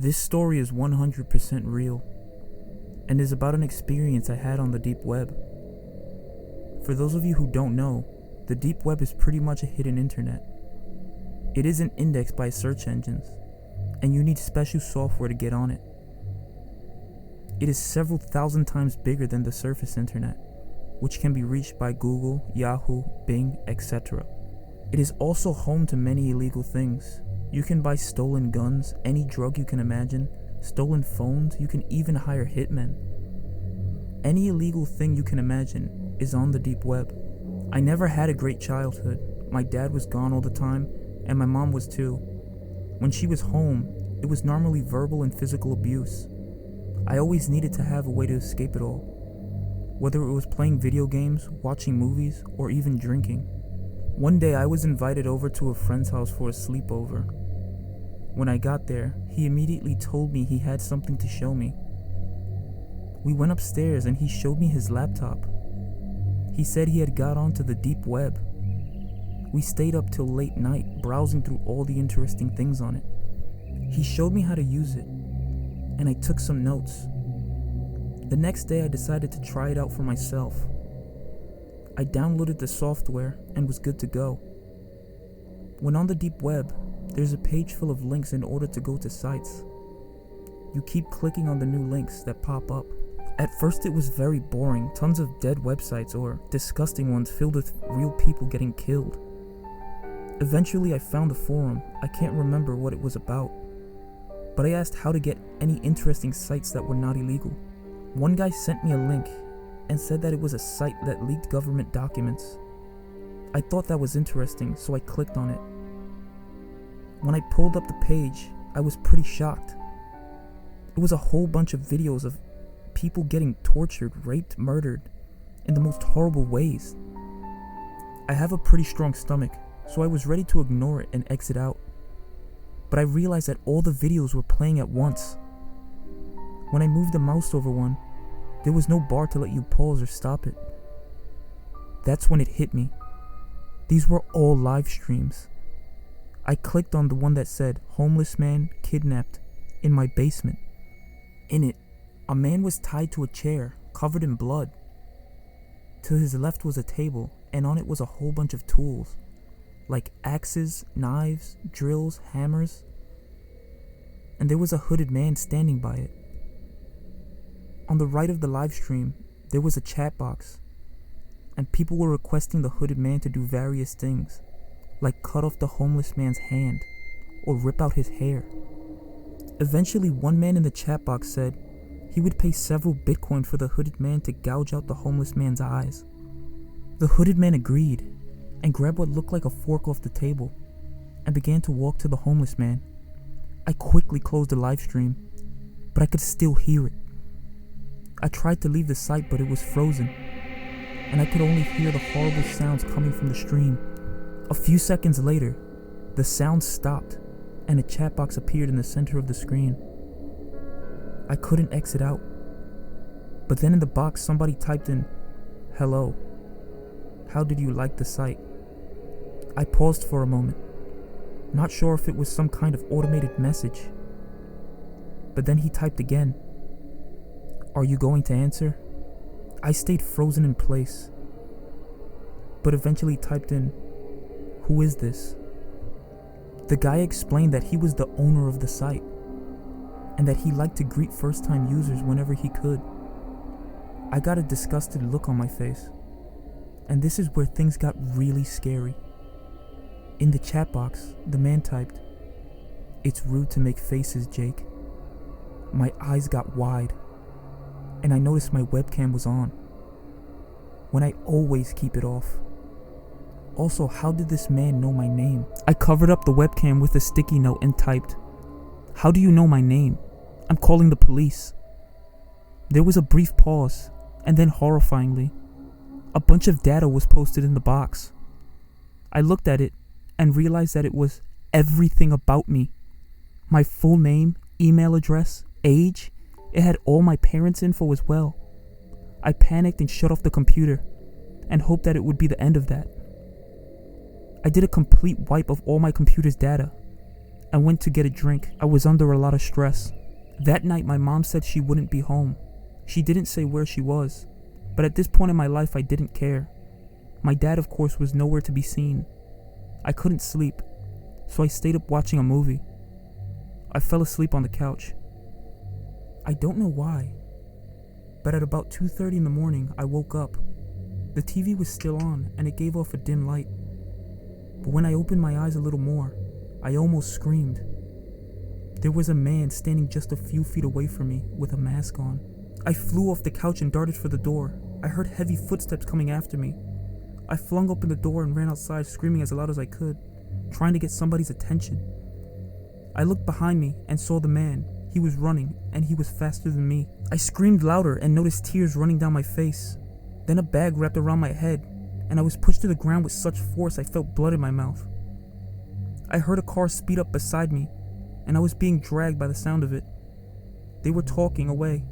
This story is 100% real, and is about an experience I had on the deep web. For those of you who don't know, the deep web is pretty much a hidden internet. It isn't indexed by search engines, and you need special software to get on it. It is several thousand times bigger than the surface internet, which can be reached by Google, Yahoo, Bing, etc. It is also home to many illegal things. You can buy stolen guns, any drug you can imagine, stolen phones, you can even hire hitmen. Any illegal thing you can imagine is on the deep web. I never had a great childhood. My dad was gone all the time, and my mom was too. When she was home, it was normally verbal and physical abuse. I always needed to have a way to escape it all, whether it was playing video games, watching movies, or even drinking. One day I was invited over to a friend's house for a sleepover. When I got there, he immediately told me he had something to show me. We went upstairs and he showed me his laptop. He said he had got onto the deep web. We stayed up till late night browsing through all the interesting things on it. He showed me how to use it, and I took some notes. The next day I decided to try it out for myself. I downloaded the software and was good to go. When on the deep web, there's a page full of links in order to go to sites. You keep clicking on the new links that pop up. At first it was very boring, tons of dead websites or disgusting ones filled with real people getting killed. Eventually I found a forum. I can't remember what it was about, but I asked how to get any interesting sites that were not illegal. One guy sent me a link and said that it was a site that leaked government documents. I thought that was interesting, so I clicked on it. When I pulled up the page, I was pretty shocked. It was a whole bunch of videos of people getting tortured, raped, murdered in the most horrible ways. I have a pretty strong stomach, so I was ready to ignore it and exit out. But I realized that all the videos were playing at once. When I moved the mouse over one, there was no bar to let you pause or stop it. That's when it hit me. These were all live streams. I clicked on the one that said, "Homeless man kidnapped in my basement." In it, a man was tied to a chair, covered in blood. To his left was a table, and on it was a whole bunch of tools, like axes, knives, drills, hammers. And there was a hooded man standing by it. On the right of the live stream, there was a chat box, and people were requesting the hooded man to do various things, like cut off the homeless man's hand, or rip out his hair. Eventually, one man in the chat box said he would pay several Bitcoin for the hooded man to gouge out the homeless man's eyes. The hooded man agreed, and grabbed what looked like a fork off the table, and began to walk to the homeless man. I quickly closed the live stream, but I could still hear it. I tried to leave the site, but it was frozen, and I could only hear the horrible sounds coming from the stream. A few seconds later, the sound stopped, and a chat box appeared in the center of the screen. I couldn't exit out, but then in the box somebody typed in, "Hello, how did you like the site?" I paused for a moment, not sure if it was some kind of automated message, but then he typed again, "Are you going to answer?" I stayed frozen in place, but eventually typed in, "Who is this?" The guy explained that he was the owner of the site, and that he liked to greet first-time users whenever he could. I got a disgusted look on my face, and this is where things got really scary. In the chat box, the man typed, "It's rude to make faces, Jake." My eyes got wide, and I noticed my webcam was on, when I always keep it off. Also, how did this man know my name? I covered up the webcam with a sticky note and typed, "How do you know my name? I'm calling the police." There was a brief pause, and then horrifyingly, a bunch of data was posted in the box. I looked at it and realized that it was everything about me. My full name, email address, age. It had all my parents' info as well. I panicked and shut off the computer and hoped that it would be the end of that. I did a complete wipe of all my computer's data, I went to get a drink. I was under a lot of stress. That night, my mom said she wouldn't be home. She didn't say where she was, but at this point in my life, I didn't care. My dad, of course, was nowhere to be seen. I couldn't sleep, so I stayed up watching a movie. I fell asleep on the couch. I don't know why, but at about 2:30 in the morning, I woke up. The TV was still on, and it gave off a dim light. But when I opened my eyes a little more, I almost screamed. There was a man standing just a few feet away from me with a mask on. I flew off the couch and darted for the door. I heard heavy footsteps coming after me. I flung open the door and ran outside, screaming as loud as I could, trying to get somebody's attention. I looked behind me and saw the man. He was running, and he was faster than me. I screamed louder and noticed tears running down my face. Then a bag wrapped around my head, and I was pushed to the ground with such force I felt blood in my mouth. I heard a car speed up beside me, and I was being dragged by the sound of it. They were talking away,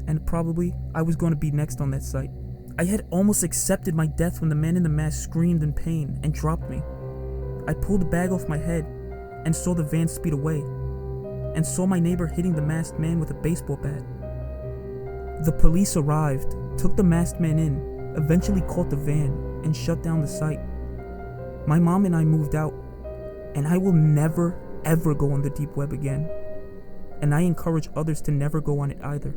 and probably I was going to be next on that sight. I had almost accepted my death when the man in the mask screamed in pain and dropped me. I pulled the bag off my head and saw the van speed away, and saw my neighbor hitting the masked man with a baseball bat. The police arrived, took the masked man in, eventually caught the van, and shut down the site. My mom and I moved out, and I will never, ever go on the deep web again. And I encourage others to never go on it either.